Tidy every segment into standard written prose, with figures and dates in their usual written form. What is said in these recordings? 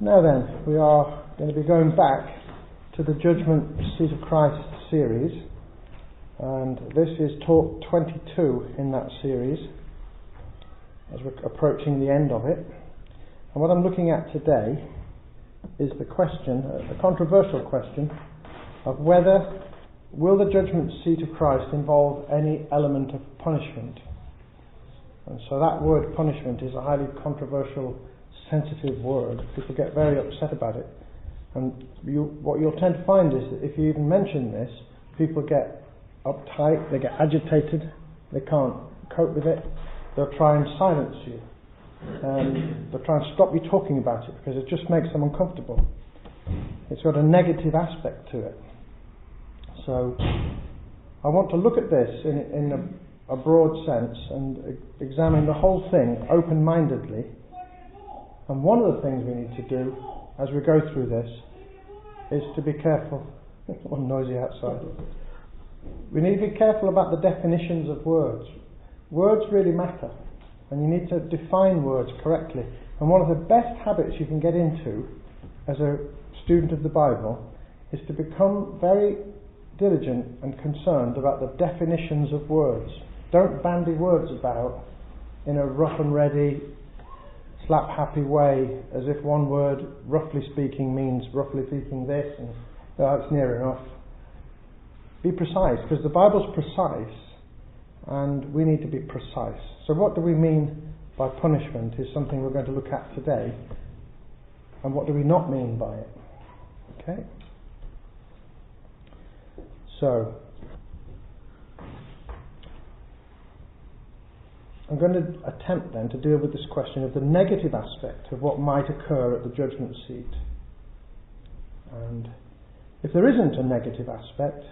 Now then, we are going to be going back to the Judgment Seat of Christ series, and this is talk 22 in that series as we're approaching the end of it. And what I'm looking at today is the question, a controversial question, of whether will the Judgment Seat of Christ involve any element of punishment. And so that word punishment is a highly controversial, sensitive word. People get very upset about it. And what you'll tend to find is that if you even mention this, people get uptight, they get agitated, they can't cope with it, they'll try and silence you. They'll try and stop you talking about it because it just makes them uncomfortable. It's got a negative aspect to it. So I want to look at this in a broad sense and examine the whole thing open-mindedly. And one of the things we need to do as we go through this is to be careful. It's a little noisy outside. We need to be careful about the definitions of words. Words really matter, and you need to define words correctly. And one of the best habits you can get into as a student of the Bible is to become very diligent and concerned about the definitions of words. Don't bandy words about in a rough and ready, slap-happy way, as if one word, roughly speaking, means roughly speaking this, and that's near enough. Be precise, because the Bible's precise, and we need to be precise. So what do we mean by punishment is something we're going to look at today, and what do we not mean by it? Okay? So, I'm going to attempt then to deal with this question of the negative aspect of what might occur at the judgment seat. And if there isn't a negative aspect,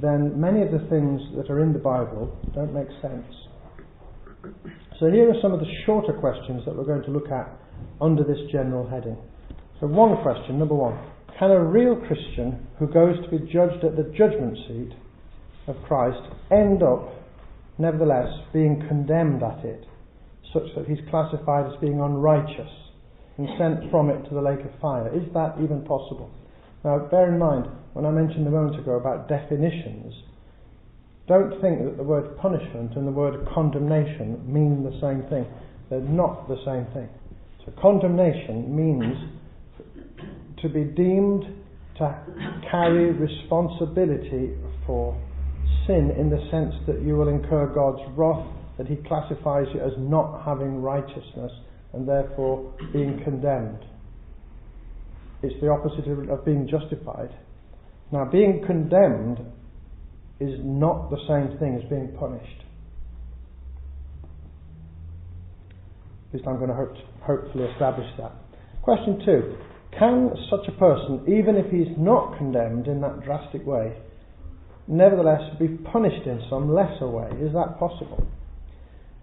then many of the things that are in the Bible don't make sense. So here are some of the shorter questions that we're going to look at under this general heading. So one question, number one: can a real Christian who goes to be judged at the judgment seat of Christ end up nevertheless being condemned at it, such that he's classified as being unrighteous and sent from it to the lake of fire? Is that even possible? Now bear in mind, when I mentioned a moment ago about definitions, don't think that the word punishment and the word condemnation mean the same thing. They're not the same thing. So condemnation means to be deemed to carry responsibility for sin, in the sense that you will incur God's wrath, that he classifies you as not having righteousness and therefore being condemned. It's the opposite of being justified. Now, being condemned is not the same thing as being punished. At least I'm going to hopefully establish that. Question 2. Can such a person, even if he's not condemned in that drastic way, nevertheless be punished in some lesser way? Is that possible?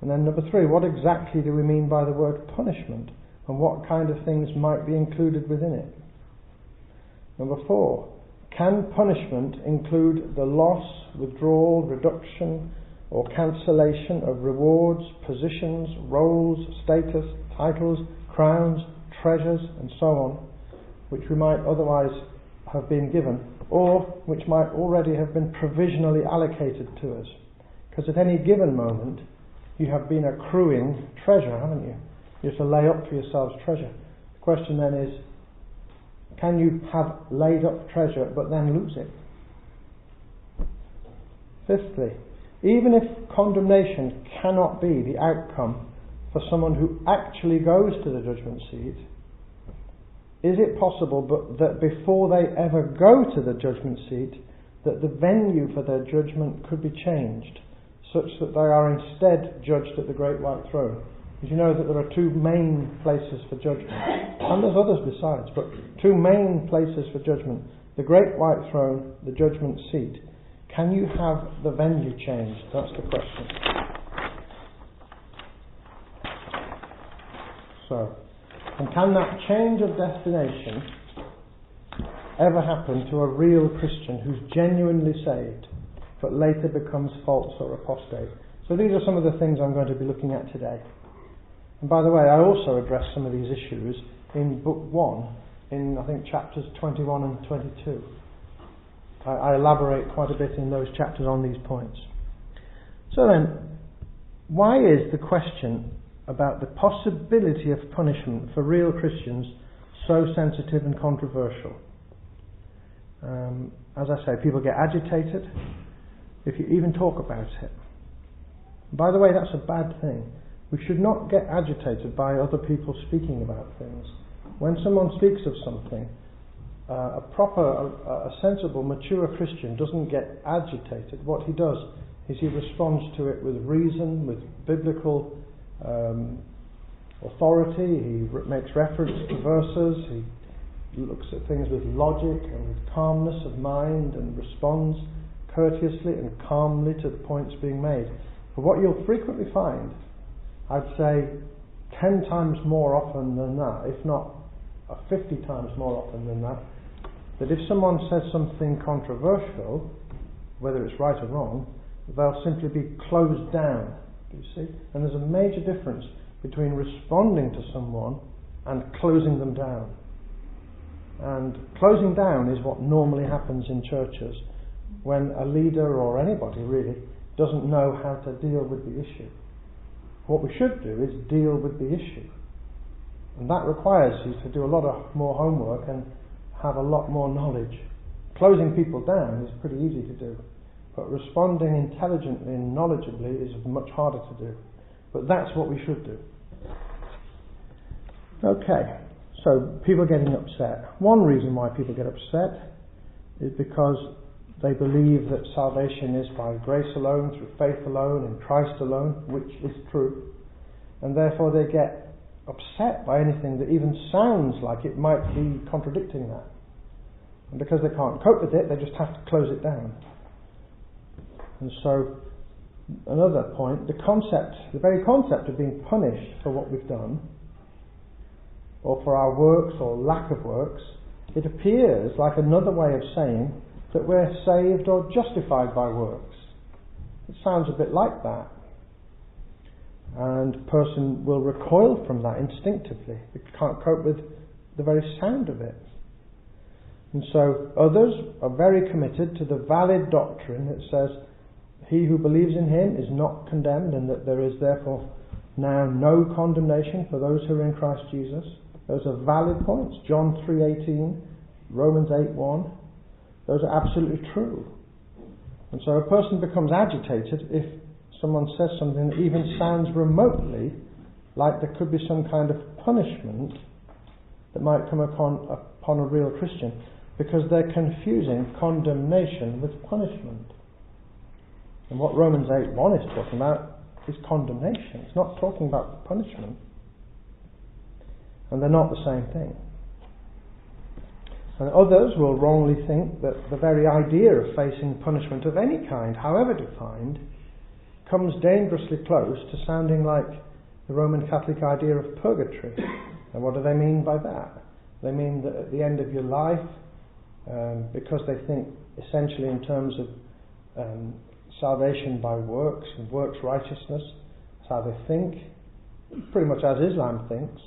And then number 3, what exactly do we mean by the word punishment, and what kind of things might be included within it? Number 4, can punishment include the loss, withdrawal, reduction or cancellation of rewards, positions, roles, status, titles, crowns, treasures and so on, which we might otherwise have been given, or which might already have been provisionally allocated to us? Because at any given moment you have been accruing treasure, haven't you? You have to lay up for yourselves treasure. The question then is, can you have laid up treasure but then lose it? Fifthly, even if condemnation cannot be the outcome for someone who actually goes to the judgment seat, is it possible that before they ever go to the judgment seat, that the venue for their judgment could be changed, such that they are instead judged at the great white throne? Did you know that there are 2 main places for judgment? And there's others besides, but 2 main places for judgment: the great white throne, the judgment seat. Can you have the venue changed? That's the question. So, and can that change of destination ever happen to a real Christian who's genuinely saved but later becomes false or apostate? So these are some of the things I'm going to be looking at today. And by the way, I also address some of these issues in Book 1, in I think chapters 21 and 22. I elaborate quite a bit in those chapters on these points. So then, why is the question about the possibility of punishment for real Christians so sensitive and controversial? As I say, people get agitated if you even talk about it. By the way, that's a bad thing. We should not get agitated by other people speaking about things. When someone speaks of something, a sensible, mature Christian doesn't get agitated. What he does is he responds to it with reason, with biblical authority. He makes reference to verses. He looks at things with logic and with calmness of mind and responds courteously and calmly to the points being made. But what you'll frequently find, I'd say 10 times more often than that, if not 50 times more often than that if someone says something controversial, whether it's right or wrong, they'll simply be closed down, do you see? And there's a major difference between responding to someone and closing them down. And closing down is what normally happens in churches when a leader or anybody really doesn't know how to deal with the issue. What we should do is deal with the issue. And that requires you to do a lot of more homework and have a lot more knowledge. Closing people down is pretty easy to do, but responding intelligently and knowledgeably is much harder to do. But that's what we should do. Okay, so people getting upset. One reason why people get upset is because they believe that salvation is by grace alone, through faith alone, in Christ alone, which is true. And therefore they get upset by anything that even sounds like it might be contradicting that. And because they can't cope with it, they just have to close it down. And so, another point, the very concept of being punished for what we've done, or for our works or lack of works, it appears like another way of saying that we're saved or justified by works. It sounds a bit like that. And a person will recoil from that instinctively. They can't cope with the very sound of it. And so others are very committed to the valid doctrine that says he who believes in him is not condemned, and that there is therefore now no condemnation for those who are in Christ Jesus. Those are valid points. John 3:18, Romans 8:1. Those are absolutely true. And so a person becomes agitated if someone says something that even sounds remotely like there could be some kind of punishment that might come upon a real Christian, because they're confusing condemnation with punishment. And what Romans 8:1 is talking about is condemnation. It's not talking about punishment. And they're not the same thing. And others will wrongly think that the very idea of facing punishment of any kind, however defined, comes dangerously close to sounding like the Roman Catholic idea of purgatory. And what do they mean by that? They mean that at the end of your life, because they think essentially in terms of salvation by works and works righteousness, that's how they think, pretty much as Islam thinks.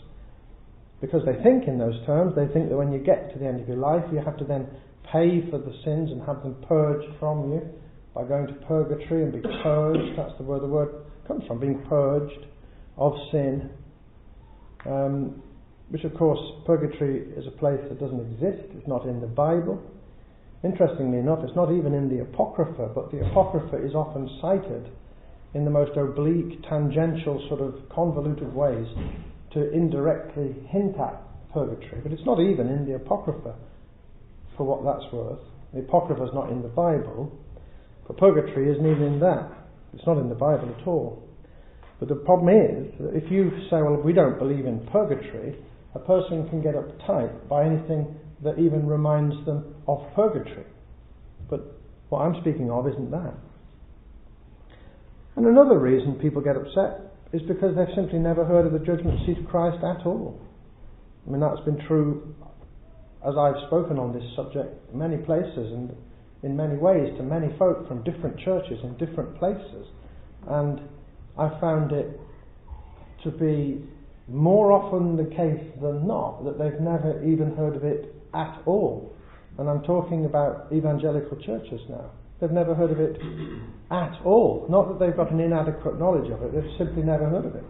Because they think in those terms, they think that when you get to the end of your life, you have to then pay for the sins and have them purged from you by going to purgatory and be purged. That's where the word comes from, being purged of sin. Which of course, purgatory is a place that doesn't exist. It's not in the Bible. Interestingly enough, it's not even in the Apocrypha, but the Apocrypha is often cited in the most oblique, tangential, sort of convoluted ways to indirectly hint at purgatory. But it's not even in the Apocrypha, for what that's worth. The Apocrypha is not in the Bible, but purgatory isn't even in that. It's not in the Bible at all. But the problem is that if you say, well, we don't believe in purgatory, a person can get uptight by anything that even reminds them of purgatory. But what I'm speaking of isn't that. And another reason people get upset is because they've simply never heard of the judgment seat of Christ at all. I mean, that's been true as I've spoken on this subject in many places and in many ways to many folk from different churches in different places. And I found it to be more often the case than not that they've never even heard of it at all. And I'm talking about evangelical churches now. They've never heard of it at all. Not that they've got an inadequate knowledge of it, they've simply never heard of it,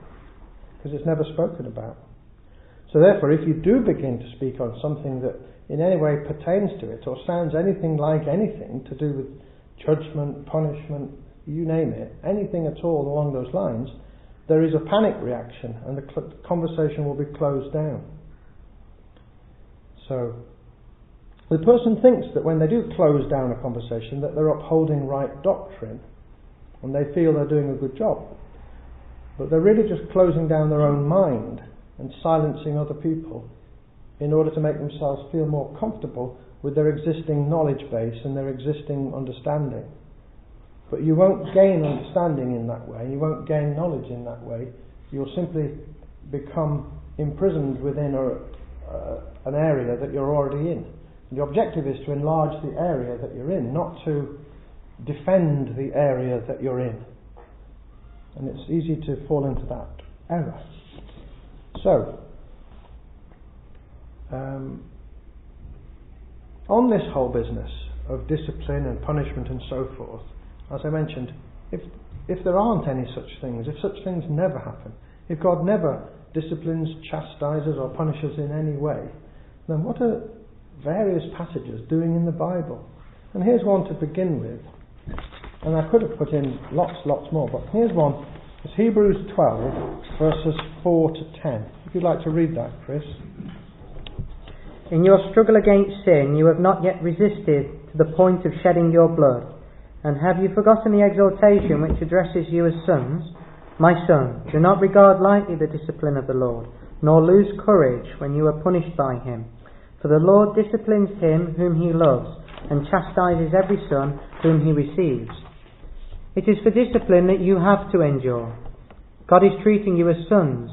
because it's never spoken about. So therefore, if you do begin to speak on something that in any way pertains to it, or sounds anything like anything to do with judgment, punishment, you name it, anything at all along those lines, there is a panic reaction, and the conversation will be closed down. So the person thinks that when they do close down a conversation that they're upholding right doctrine, and they feel they're doing a good job. But they're really just closing down their own mind and silencing other people in order to make themselves feel more comfortable with their existing knowledge base and their existing understanding. But you won't gain understanding in that way, you won't gain knowledge in that way. You'll simply become imprisoned within an area that you're already in. The objective is to enlarge the area that you're in, not to defend the area that you're in. And it's easy to fall into that error. So, on this whole business of discipline and punishment and so forth, as I mentioned, if there aren't any such things, if such things never happen, if God never disciplines, chastises or punishes in any way, then what are various passages doing in the Bible? And here's one to begin with, and I could have put in lots more, but here's one. It's Hebrews 12 verses 4 to 10. If you'd like to read that, Chris. In your struggle against sin you have not yet resisted to the point of shedding your blood. And have you forgotten the exhortation which addresses you as sons? My son, do not regard lightly the discipline of the Lord, nor lose courage when you are punished by him. For the Lord disciplines him whom he loves, and chastises every son whom he receives. It is for discipline that you have to endure. God is treating you as sons.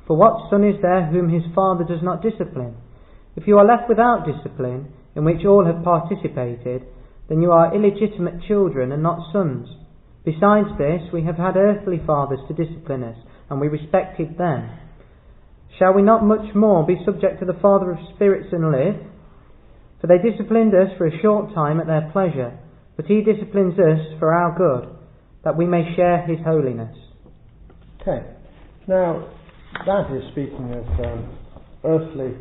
For what son is there whom his father does not discipline? If you are left without discipline, in which all have participated, then you are illegitimate children and not sons. Besides this, we have had earthly fathers to discipline us, and we respected them. Shall we not much more be subject to the Father of spirits and live? For they disciplined us for a short time at their pleasure, but he disciplines us for our good, that we may share his holiness. Okay, now that is speaking of earthly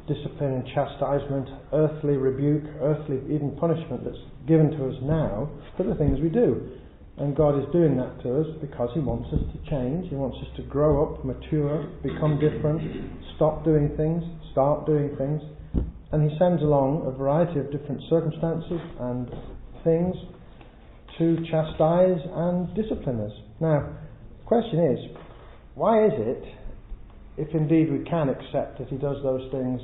discipline and chastisement, earthly rebuke, earthly even punishment that's given to us now for the things we do. And God is doing that to us because he wants us to change, he wants us to grow up, mature, become different, stop doing things, start doing things. And he sends along a variety of different circumstances and things to chastise and discipline us. Now, the question is, why is it, if indeed we can accept that he does those things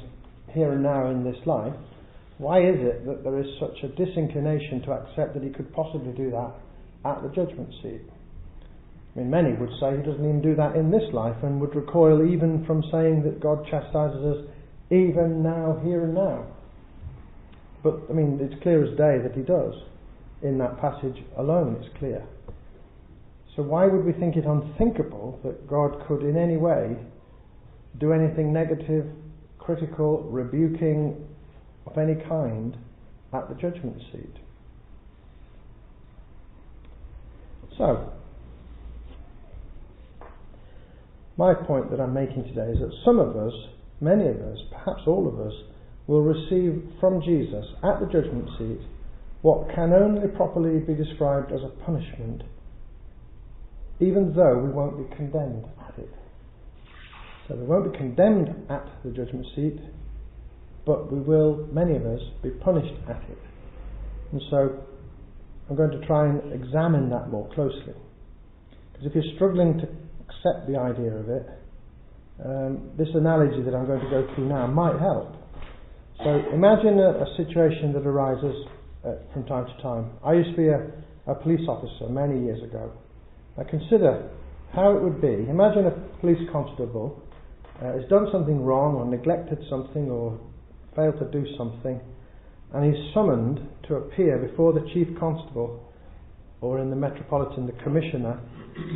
here and now in this life, why is it that there is such a disinclination to accept that he could possibly do that at the judgment seat? I mean, many would say he doesn't even do that in this life, and would recoil even from saying that God chastises us even now, here and now. But, I mean, it's clear as day that he does. In that passage alone, it's clear. So why would we think it unthinkable that God could in any way do anything negative, critical, rebuking of any kind at the judgment seat? So, my point that I'm making today is that some of us, many of us, perhaps all of us, will receive from Jesus at the judgment seat what can only properly be described as a punishment, even though we won't be condemned at it. So we won't be condemned at the judgment seat, but we will, many of us, be punished at it. And so I'm going to try and examine that more closely. Because if you're struggling to accept the idea of it, this analogy that I'm going to go through now might help. So imagine a situation that arises from time to time. I used to be a police officer many years ago. Now consider how it would be. Imagine a police constable has done something wrong or neglected something or failed to do something, and he's summoned to appear before the chief constable, or in the metropolitan, the commissioner,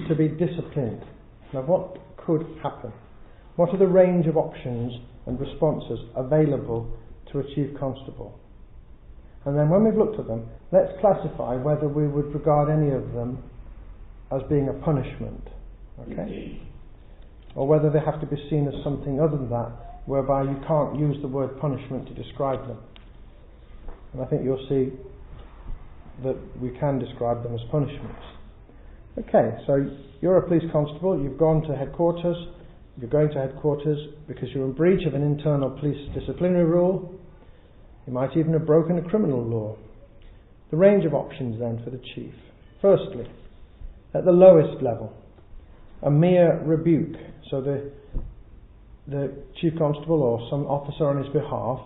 to be disciplined. Now what could happen? What are the range of options and responses available to a chief constable? And then when we've looked at them, let's classify whether we would regard any of them as being a punishment, okay? Or whether they have to be seen as something other than that, whereby you can't use the word punishment to describe them. And I think you'll see that we can describe them as punishments. Okay, so you're a police constable, you've gone to headquarters, you're going to headquarters because you're in breach of an internal police disciplinary rule. You might even have broken a criminal law. The range of options then for the chief. Firstly, at the lowest level, a mere rebuke. So the chief constable or some officer on his behalf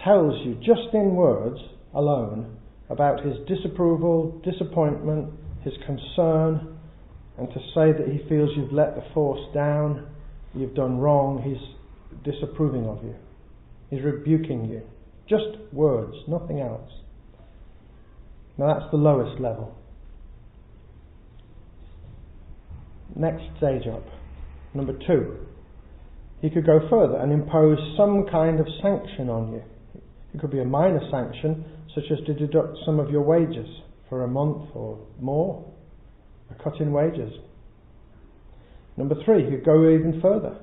tells you just in words alone about his disapproval, disappointment, his concern, and to say that he feels you've let the force down, you've done wrong, he's disapproving of you. He's rebuking you. Just words, nothing else. Now that's the lowest level. Next stage up. Number 2. He could go further and impose some kind of sanction on you. It could be a minor sanction, such as to deduct some of your wages for a month or more, a cut in wages. Number 3, he could go even further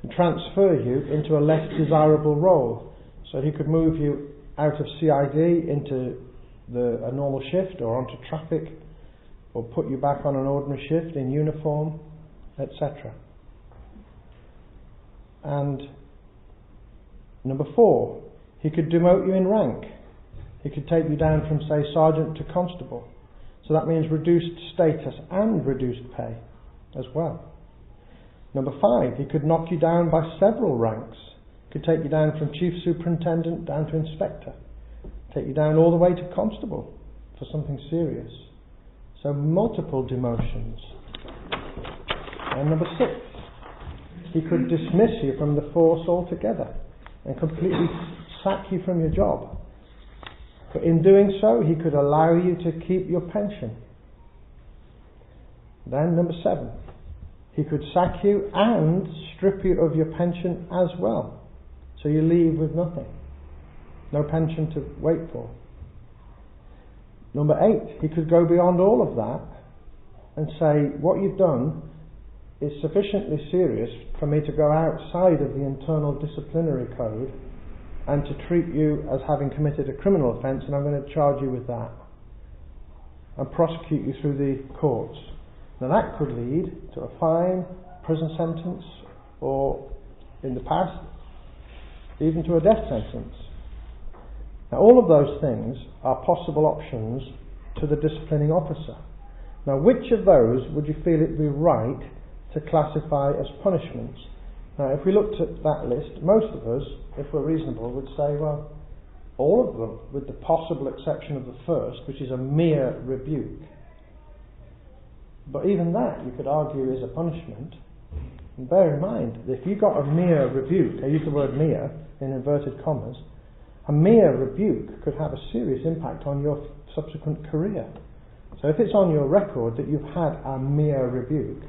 and transfer you into a less desirable role. So he could move you out of CID into a normal shift or onto traffic, or put you back on an ordinary shift in uniform, etc. And number 4, he could demote you in rank. He could take you down from, say, sergeant to constable. So that means reduced status and reduced pay as well. Number 5, he could knock you down by several ranks. He could take you down from chief superintendent down to inspector. Take you down all the way to constable for something serious. So multiple demotions. And number 6, he could dismiss you from the force altogether and completely sack you from your job. But in doing so, he could allow you to keep your pension. Then number 7, he could sack you and strip you of your pension as well. So you leave with nothing. No pension to wait for. Number 8, he could go beyond all of that and say, what you've done is sufficiently serious for me to go outside of the internal disciplinary code and to treat you as having committed a criminal offence, and I'm going to charge you with that and prosecute you through the courts. Now that could lead to a fine, prison sentence, or in the past, even to a death sentence. Now all of those things are possible options to the disciplining officer. Now which of those would you feel it would be right to classify as punishments? Now if we looked at that list, most of us, if we're reasonable, would say, well, all of them, with the possible exception of the first, which is a mere rebuke. But even that, you could argue, is a punishment. And bear in mind, if you got a mere rebuke, I use the word mere in inverted commas, a mere rebuke could have a serious impact on your subsequent career. So if it's on your record that you've had a mere rebuke,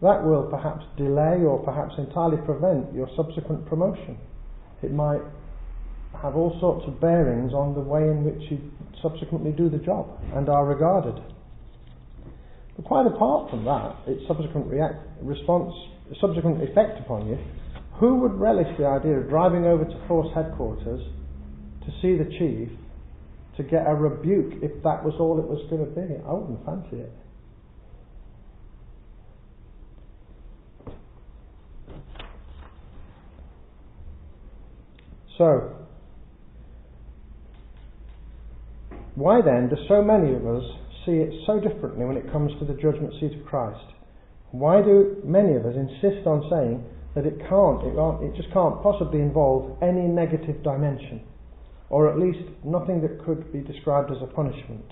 that will perhaps delay or perhaps entirely prevent your subsequent promotion. It might have all sorts of bearings on the way in which you subsequently do the job and are regarded. But quite apart from that, its subsequent subsequent effect upon you, who would relish the idea of driving over to force headquarters to see the chief to get a rebuke if that was all it was going to be? I wouldn't fancy it. So, why then do so many of us see it so differently when it comes to the judgment seat of Christ? Why do many of us insist on saying that it just can't possibly involve any negative dimension, or at least nothing that could be described as a punishment?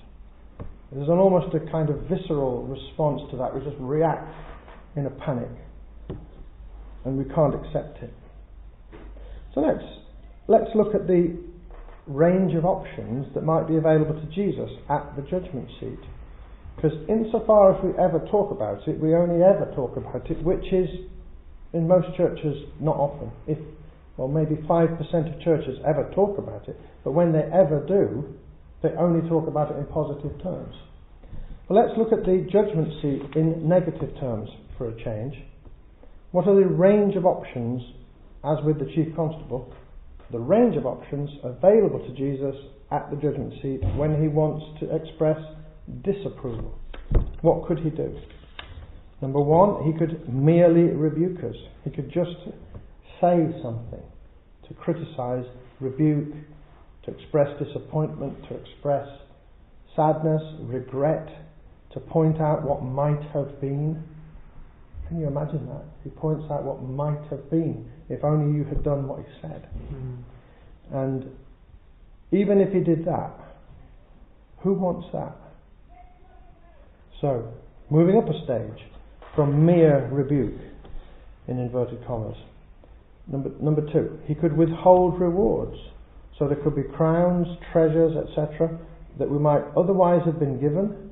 There's almost a kind of visceral response to that. We just react in a panic, and we can't accept it. So let's look at the range of options that might be available to Jesus at the judgment seat. Because insofar as we ever talk about it, we only ever talk about it which is in most churches, not often. Maybe 5% of churches ever talk about it, but when they ever do, they only talk about it in positive terms. Well, let's look at the judgment seat in negative terms for a change. What are the range of options, as with the chief constable, the range of options available to Jesus at the judgment seat when he wants to express disapproval? What could he do? Number one, he could merely rebuke us. He could just say something, to criticize, rebuke, to express disappointment, to express sadness, regret, to point out what might have been. Can you imagine that? He points out what might have been if only you had done what he said. And even if he did that, who wants that? So, moving up a stage from mere rebuke, in inverted commas. Number two, he could withhold rewards. So there could be crowns, treasures, etc., that we might otherwise have been given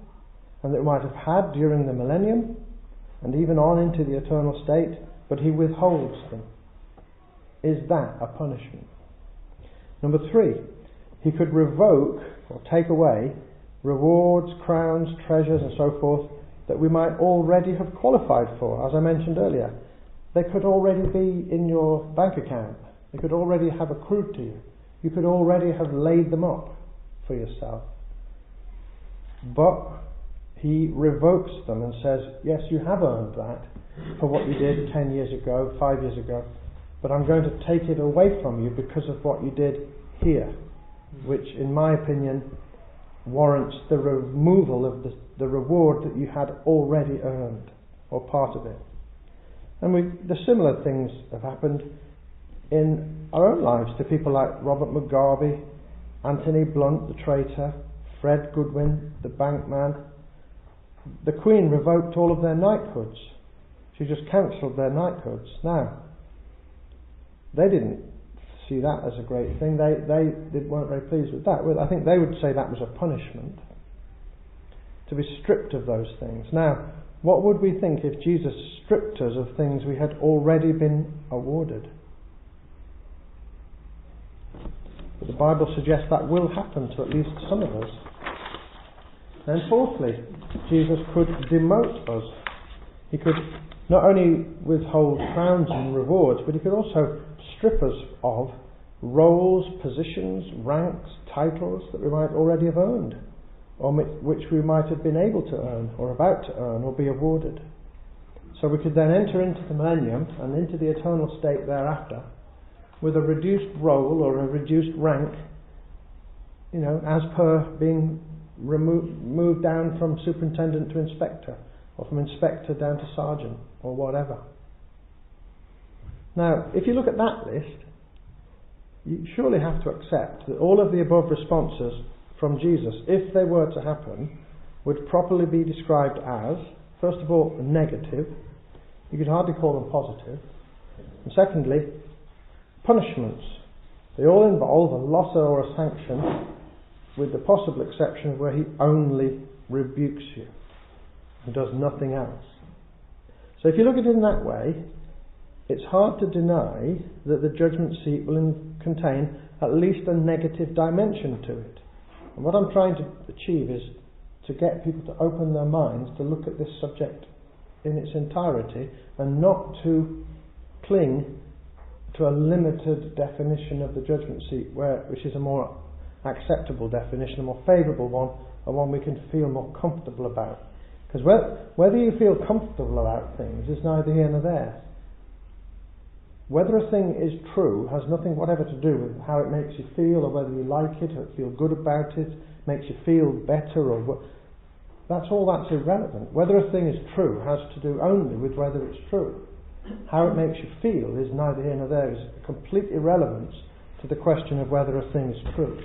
and that we might have had during the millennium and even on into the eternal state, but he withholds them. Is that a punishment? Number three, he could revoke or take away rewards, crowns, treasures and so forth that we might already have qualified for. As I mentioned earlier, they could already be in your bank account. They could already have accrued to you. You could already have laid them up for yourself. But he revokes them and says, yes, you have earned that for what you did 10 years ago, 5 years ago, but I'm going to take it away from you because of what you did here, which in my opinion warrants the removal of the reward that you had already earned, or part of it. And the similar things have happened in our own lives to people like Robert Mugabe, Anthony Blunt, the traitor, Fred Goodwin, the bankman. The Queen revoked all of their knighthoods. She just cancelled their knighthoods. Now, they didn't see that as a great thing. They weren't very pleased with that. I think they would say that was a punishment, to be stripped of those things. Now, what would we think if Jesus stripped us of things we had already been awarded? But the Bible suggests that will happen to at least some of us. And fourthly, Jesus could demote us. He could not only withhold crowns and rewards, but he could also strip us of roles, positions, ranks, titles that we might already have earned, or which we might have been able to earn, or about to earn, or be awarded. So we could then enter into the millennium and into the eternal state thereafter with a reduced role or a reduced rank, as per being moved down from superintendent to inspector, or from inspector down to sergeant, or whatever. Now, if you look at that list, you surely have to accept that all of the above responses from Jesus, if they were to happen, would properly be described as, first of all, negative. You could hardly call them positive. And secondly, punishments. They all involve a loss or a sanction, with the possible exception of where he only rebukes you and does nothing else. So if you look at it in that way, it's hard to deny that the judgment seat will contain at least a negative dimension to it. And what I'm trying to achieve is to get people to open their minds to look at this subject in its entirety and not to cling to a limited definition of the judgment seat, which is a more acceptable definition, a more favourable one, and one we can feel more comfortable about. Because whether you feel comfortable about things is neither here nor there. Whether a thing is true has nothing whatever to do with how it makes you feel, or whether you like it, or feel good about it, makes you feel better, or that's irrelevant. Whether a thing is true has to do only with whether it's true. How it makes you feel is neither here nor there, is complete irrelevance to the question of whether a thing is true.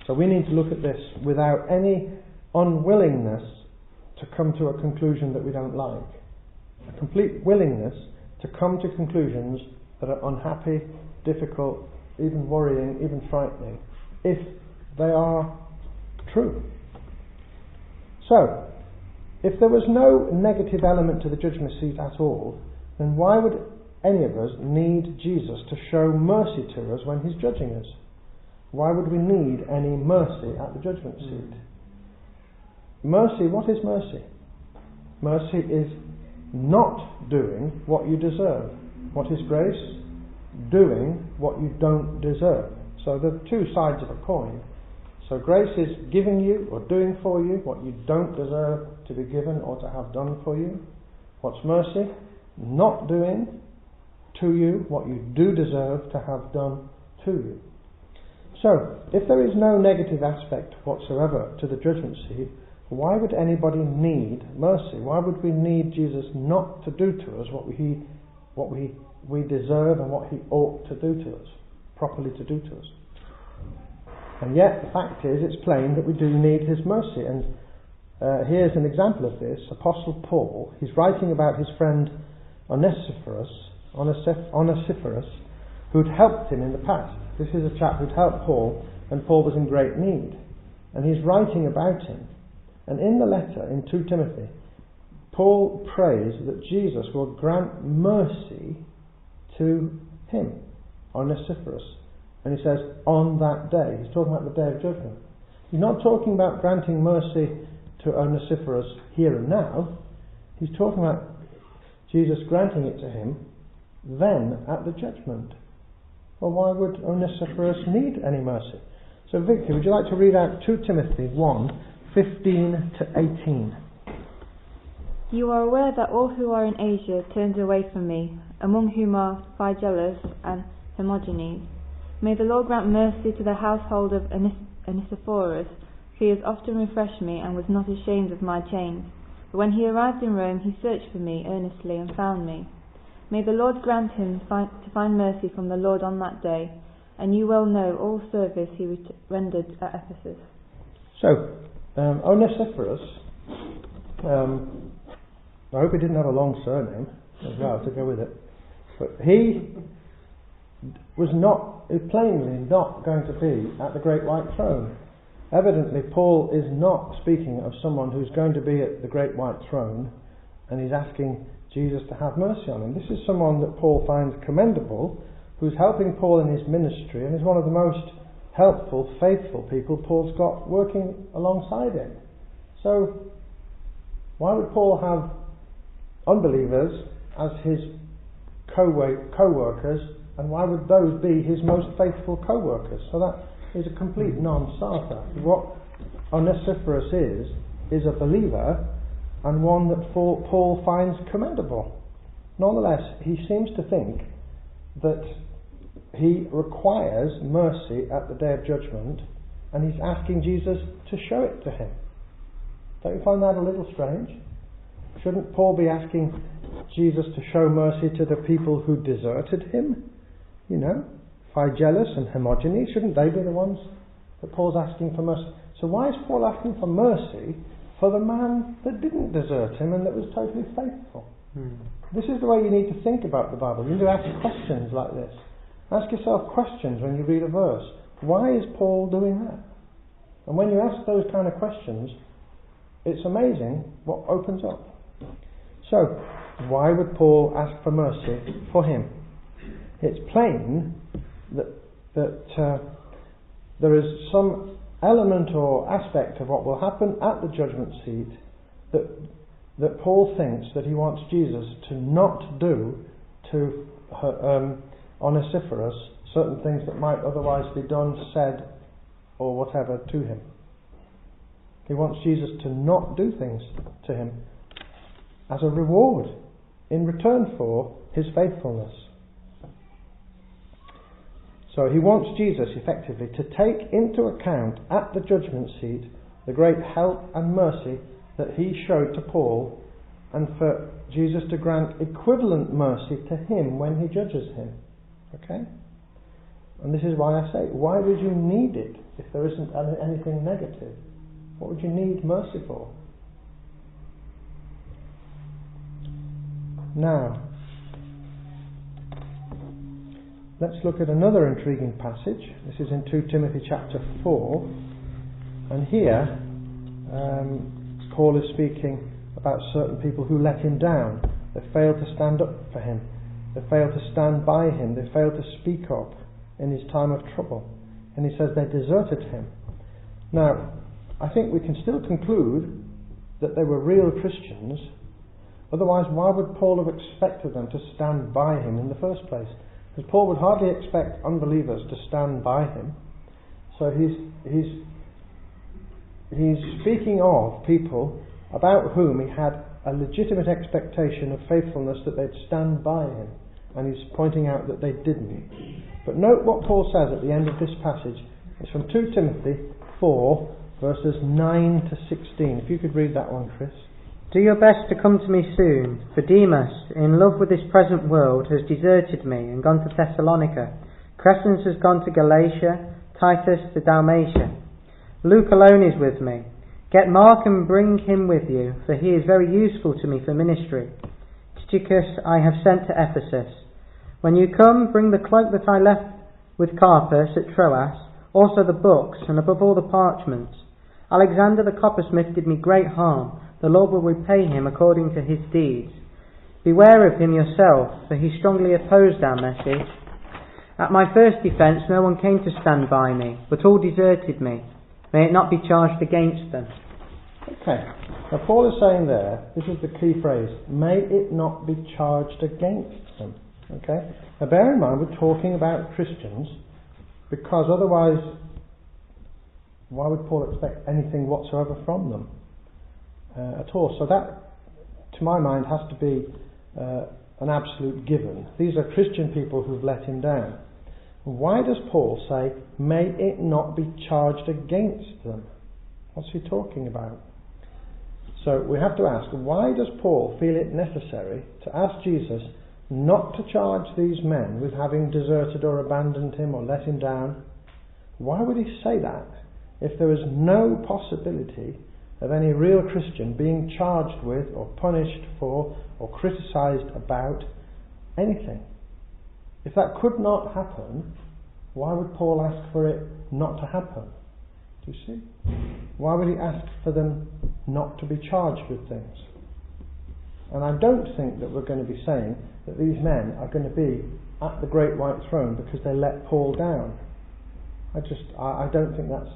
So we need to look at this without any unwillingness to come to a conclusion that we don't like. A complete willingness to come to conclusions that are unhappy, difficult, even worrying, even frightening, if they are true. So, if there was no negative element to the judgment seat at all, then why would any of us need Jesus to show mercy to us when he's judging us? Why would we need any mercy at the judgment seat? Mercy, what is mercy? Mercy is not doing what you deserve. What is grace? Doing what you don't deserve. So there are two sides of a coin. So grace is giving you or doing for you what you don't deserve to be given or to have done for you. What's mercy? Not doing to you what you do deserve to have done to you. So, if there is no negative aspect whatsoever to the judgment seat, why would anybody need mercy? Why would we need Jesus not to do to us what we deserve and what he ought to do to us, properly to do to us? And yet, the fact is, it's plain that we do need his mercy. And here's an example of this. Apostle Paul, he's writing about his friend Onesiphorus, who'd helped him in the past. This is a chap who'd helped Paul when Paul was in great need. And he's writing about him. And in the letter, in 2 Timothy, Paul prays that Jesus will grant mercy to him, Onesiphorus. And he says, on that day. He's talking about the day of judgment. He's not talking about granting mercy to Onesiphorus here and now. He's talking about Jesus granting it to him then at the judgment. Well, why would Onesiphorus need any mercy? So, Victor, would you like to read out 2 Timothy 1:15 to 18? You are aware that all who are in Asia turned away from me, among whom are Phygelus and Hermogenes. May the Lord grant mercy to the household of Onesiphorus, for he has often refreshed me and was not ashamed of my chains. But when he arrived in Rome, he searched for me earnestly and found me. May the Lord grant him to find mercy from the Lord on that day, and you well know all service he rendered at Ephesus. So, Onesiphorus, I hope he didn't have a long surname as well to go with it, but he was plainly not going to be at the great white throne. Evidently, Paul is not speaking of someone who's going to be at the great white throne, and he's asking Jesus to have mercy on him. This is someone that Paul finds commendable, who's helping Paul in his ministry, and is one of the most helpful, faithful people Paul's got working alongside him. So, why would Paul have unbelievers as his co-workers, and why would those be his most faithful co-workers? So that is a complete non-starter. What Onesiphorus is a believer, and one that Paul finds commendable. Nonetheless, he seems to think that he requires mercy at the day of judgment, and he's asking Jesus to show it to him. Don't you find that a little strange? Shouldn't Paul be asking Jesus to show mercy to the people who deserted him? You know, Phygelus and Hermogenes, shouldn't they be the ones that Paul's asking for mercy? So why is Paul asking for mercy for the man that didn't desert him and that was totally faithful? This is the way you need to think about the Bible. You need to ask questions like this. Ask yourself questions when you read a verse. Why is Paul doing that? And when you ask those kind of questions, it's amazing what opens up. So, why would Paul ask for mercy for him? It's plain that there is some element or aspect of what will happen at the judgment seat that Paul thinks that he wants Jesus to not do to Onesiphorus certain things that might otherwise be done, said, or whatever to him. He wants Jesus to not do things to him as a reward in return for his faithfulness. So he wants Jesus effectively to take into account at the judgment seat the great help and mercy that he showed to Paul, and for Jesus to grant equivalent mercy to him when he judges him. Okay? And this is why I say, why would you need it if there isn't anything negative? What would you need mercy for? Now, let's look at another intriguing passage. This is in 2 Timothy chapter 4. And here, Paul is speaking about certain people who let him down. They failed to stand up for him. They failed to stand by him. They failed to speak up in his time of trouble. And he says they deserted him. Now, I think we can still conclude that they were real Christians. Otherwise, why would Paul have expected them to stand by him in the first place? Because Paul would hardly expect unbelievers to stand by him. So he's speaking of people about whom he had a legitimate expectation of faithfulness, that they'd stand by him. And he's pointing out that they didn't. But note what Paul says at the end of this passage. It's from 2 Timothy 4, verses 9 to 16. If you could read that one, Chris. Do your best to come to me soon, for Demas, in love with this present world, has deserted me and gone to Thessalonica. Crescens has gone to Galatia, Titus to Dalmatia. Luke alone is with me. Get Mark and bring him with you, for he is very useful to me for ministry. Tychicus I have sent to Ephesus. When you come, bring the cloak that I left with Carpus at Troas, also the books, and above all the parchments. Alexander the coppersmith did me great harm. The Lord will repay him according to his deeds. Beware of him yourself, for he strongly opposed our message. At my first defence no one came to stand by me, but all deserted me. May it not be charged against them. Okay, now Paul is saying there, this is the key phrase, may it not be charged against them. Okay, now bear in mind we're talking about Christians, because otherwise why would Paul expect anything whatsoever from them at all? So that, to my mind, has to be an absolute given. These are Christian people who've let him down. Why does Paul say, may it not be charged against them? What's he talking about? So we have to ask, why does Paul feel it necessary to ask Jesus not to charge these men with having deserted or abandoned him or let him down? Why would he say that if there was no possibility of any real Christian being charged with or punished for or criticised about anything? If that could not happen, why would Paul ask for it not to happen? Do you see? Why would he ask for them not to be charged with things? And I don't think that we're going to be saying that these men are going to be at the great white throne because they let Paul down. I don't think that's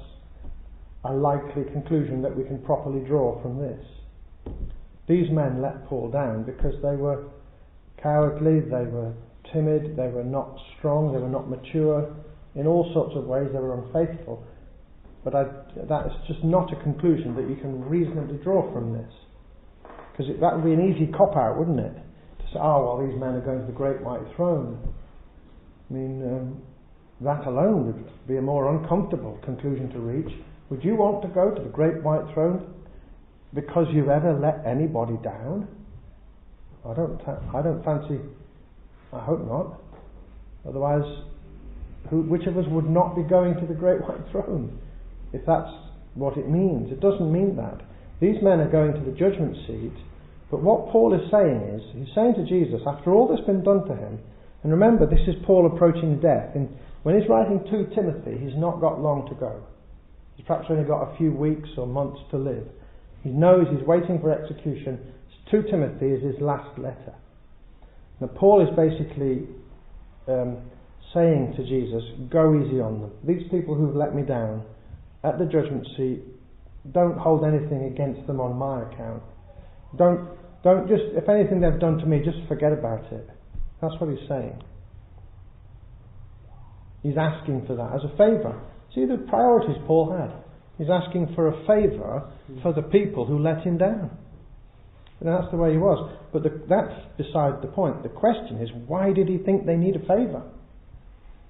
a likely conclusion that we can properly draw from this. These men let Paul down because they were cowardly, they were timid, they were not strong, they were not mature. In all sorts of ways they were unfaithful. But that is just not a conclusion that you can reasonably draw from this. Because that would be an easy cop-out, wouldn't it? To say, these men are going to the great white throne. I mean, that alone would be a more uncomfortable conclusion to reach. Would you want to go to the great white throne because you've ever let anybody down? I don't fancy. I hope not. Otherwise, which of us would not be going to the great white throne? If that's what it means. It doesn't mean that. These men are going to the judgment seat, but what Paul is saying is, he's saying to Jesus, after all that's been done to him, and remember this is Paul approaching death, and when he's writing to Timothy, he's not got long to go. He's perhaps only got a few weeks or months to live. He knows he's waiting for execution. 2 Timothy is his last letter. Now Paul is basically saying to Jesus, go easy on them. These people who've let me down at the judgment seat, don't hold anything against them on my account. Don't just, if anything they've done to me, just forget about it. That's what he's saying. He's asking for that as a favour. See the priorities Paul had. He's asking for a favour for the people who let him down. And that's the way he was. But that's beside the point. The question is, why did he think they need a favour?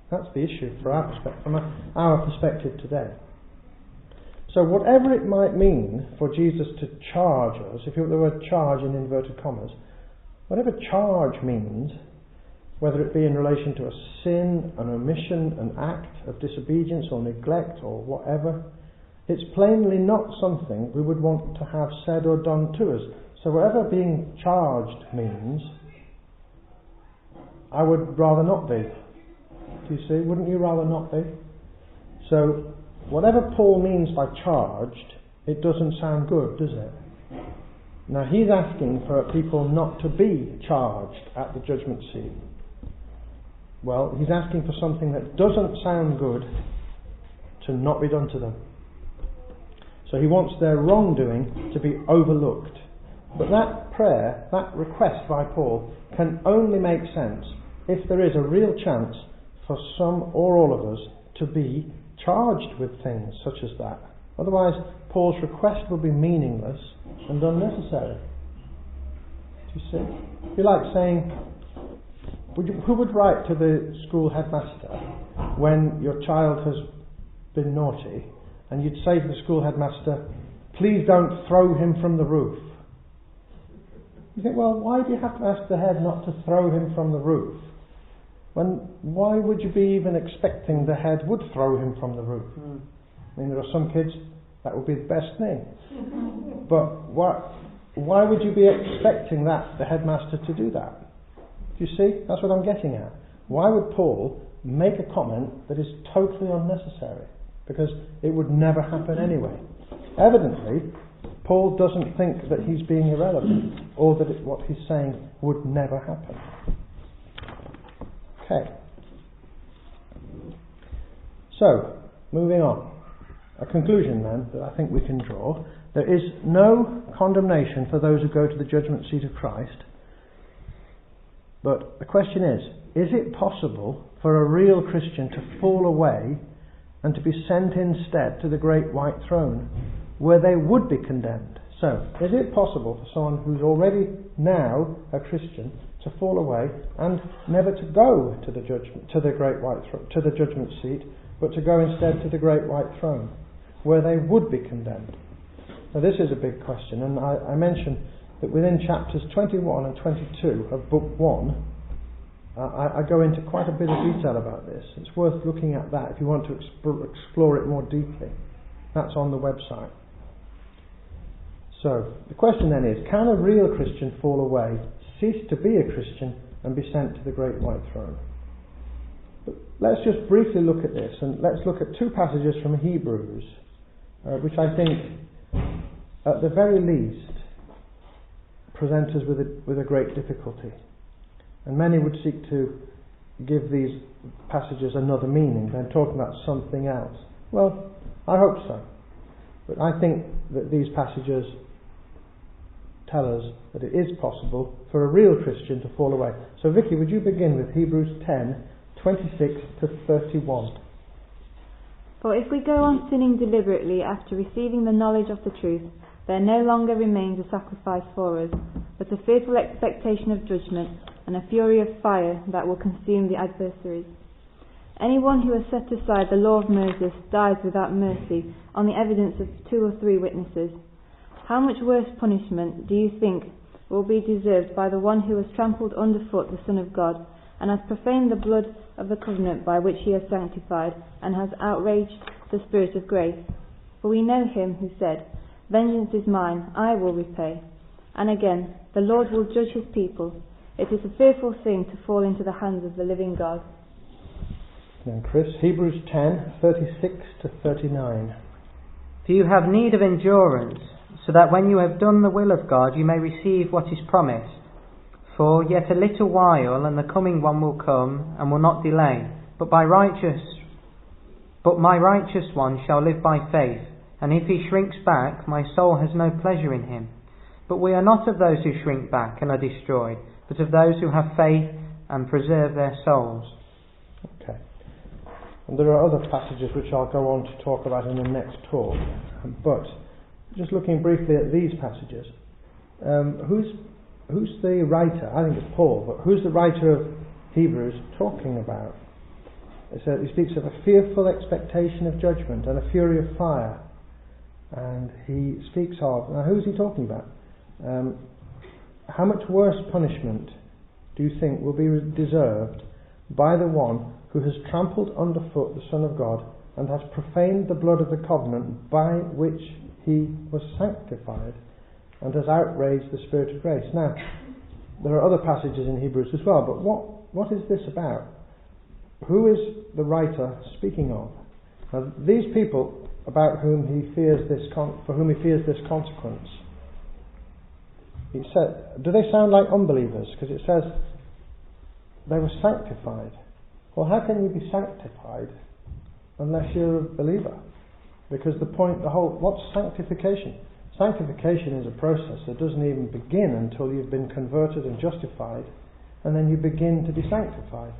That's the issue from our perspective today. So whatever it might mean for Jesus to charge us, if you put the word charge in inverted commas, whatever charge means, whether it be in relation to a sin, an omission, an act of disobedience or neglect or whatever, it's plainly not something we would want to have said or done to us. So whatever being charged means, I would rather not be. Do you see? Wouldn't you rather not be? So whatever Paul means by charged, it doesn't sound good, does it? Now he's asking for people not to be charged at the judgment seat. Well, he's asking for something that doesn't sound good to not be done to them. So he wants their wrongdoing to be overlooked. But that prayer, that request by Paul, can only make sense if there is a real chance for some or all of us to be charged with things such as that. Otherwise, Paul's request would be meaningless and unnecessary. Do you see? It'd be like saying, who would write to the school headmaster when your child has been naughty, and you'd say to the school headmaster, please don't throw him from the roof? You think, well, why do you have to ask the head not to throw him from the roof? Why would you be even expecting the head would throw him from the roof? I mean, there are some kids that would be the best thing. But why would you be expecting the headmaster to do that? Do you see? That's what I'm getting at. Why would Paul make a comment that is totally unnecessary? Because it would never happen anyway. Evidently, Paul doesn't think that he's being irrelevant, or that what he's saying would never happen. Okay. So, moving on. A conclusion then that I think we can draw. There is no condemnation for those who go to the judgment seat of Christ. But the question is it possible for a real Christian to fall away and to be sent instead to the great white throne where they would be condemned? So, is it possible for someone who's already now a Christian to fall away and never to go to the judgment, to the great white to the judgment seat, but to go instead to the great white throne where they would be condemned? Now this is a big question, and I mentioned that within chapters 21 and 22 of book 1 I go into quite a bit of detail about this. It's worth looking at that if you want to explore it more deeply. That's on the website. So the question then is, can a real Christian fall away, cease to be a Christian, and be sent to the great white throne? But let's just briefly look at this, and let's look at two passages from Hebrews, which I think at the very least present us with a great difficulty. And many would seek to give these passages another meaning. They're talking about something else. Well, I hope so. But I think that these passages tell us that it is possible for a real Christian to fall away. So Vicky, would you begin with Hebrews 10, 26 to 31. For if we go on sinning deliberately after receiving the knowledge of the truth, there no longer remains a sacrifice for us, but a fearful expectation of judgment and a fury of fire that will consume the adversaries. Anyone who has set aside the law of Moses dies without mercy on the evidence of 2 or 3 witnesses. How much worse punishment do you think will be deserved by the one who has trampled underfoot the Son of God, and has profaned the blood of the covenant by which he has sanctified, and has outraged the Spirit of grace? For we know him who said, vengeance is mine, I will repay. And again, the Lord will judge his people. It is a fearful thing to fall into the hands of the living God. And Chris, Hebrews 10, 36 to 39. Do you have need of endurance, so that when you have done the will of God you may receive what is promised? For yet a little while, and the coming one will come, and will not delay. But my righteous one shall live by faith, and if he shrinks back, my soul has no pleasure in him. But we are not of those who shrink back and are destroyed, but of those who have faith and preserve their souls. Okay. And there are other passages which I'll go on to talk about in the next talk. But just looking briefly at these passages, who's the writer? I think it's Paul, but who's the writer of Hebrews talking about? He speaks of a fearful expectation of judgment and a fury of fire. And he speaks of, now who's he talking about? How much worse punishment do you think will be deserved by the one who has trampled underfoot the Son of God and has profaned the blood of the covenant by which he was sanctified and has outraged the Spirit of grace? Now, there are other passages in Hebrews as well, but what is this about? Who is the writer speaking of? Now, these people about whom he fears this for whom he fears this consequence, It said, do they sound like unbelievers? Because it says they were sanctified. Well, how can you be sanctified unless you're a believer? Because what's sanctification? Sanctification is a process that doesn't even begin until you've been converted and justified, and then you begin to be sanctified.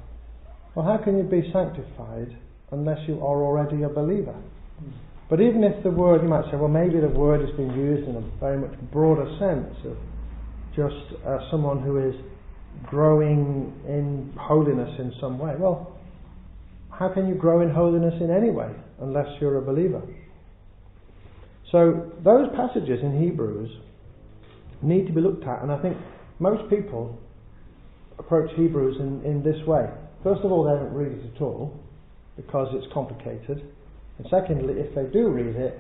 Well, how can you be sanctified unless you are already a believer? But even if the word, you might say, well, maybe the word has been used in a very much broader sense of just someone who is growing in holiness in some way. Well, how can you grow in holiness in any way unless you're a believer? So those passages in Hebrews need to be looked at, and I think most people approach Hebrews in this way. First of all, they don't read it at all because it's complicated, and secondly, if they do read it,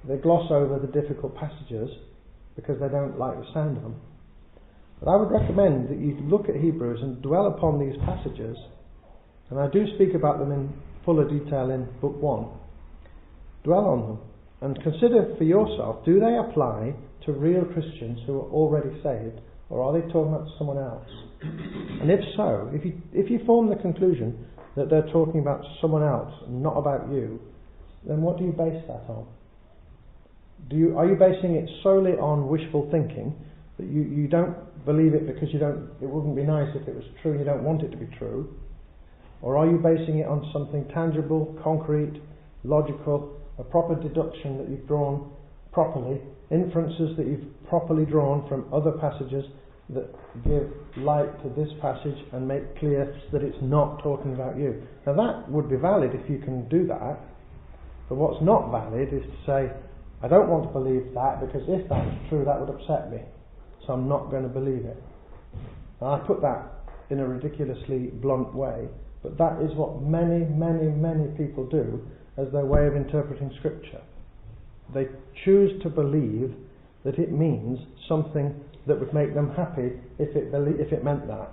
they gloss over the difficult passages because they don't like the sound of them. But I would recommend that you look at Hebrews and dwell upon these passages, and I do speak about them in fuller detail in Book 1. Dwell on them and consider for yourself, do they apply to real Christians who are already saved, or are they talking about someone else? And if so, if you form the conclusion that they're talking about someone else and not about you, then what do you base that on? Are you basing it solely on wishful thinking, that you don't believe it because it wouldn't be nice if it was true and you don't want it to be true? Or are you basing it on something tangible, concrete, logical, a proper deduction that you've drawn properly, inferences that you've properly drawn from other passages that give light to this passage and make clear that it's not talking about you? Now that would be valid if you can do that, but what's not valid is to say, I don't want to believe that because if that was true that would upset me, so I'm not going to believe it. And I put that in a ridiculously blunt way, but that is what many, many, many people do as their way of interpreting Scripture. They choose to believe that it means something that would make them happy if it meant that.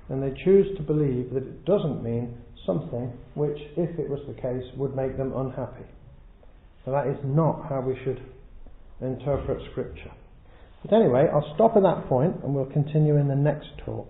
And they choose to believe that it doesn't mean something which, if it was the case, would make them unhappy. So that is not how we should interpret Scripture. But anyway, I'll stop at that point and we'll continue in the next talk.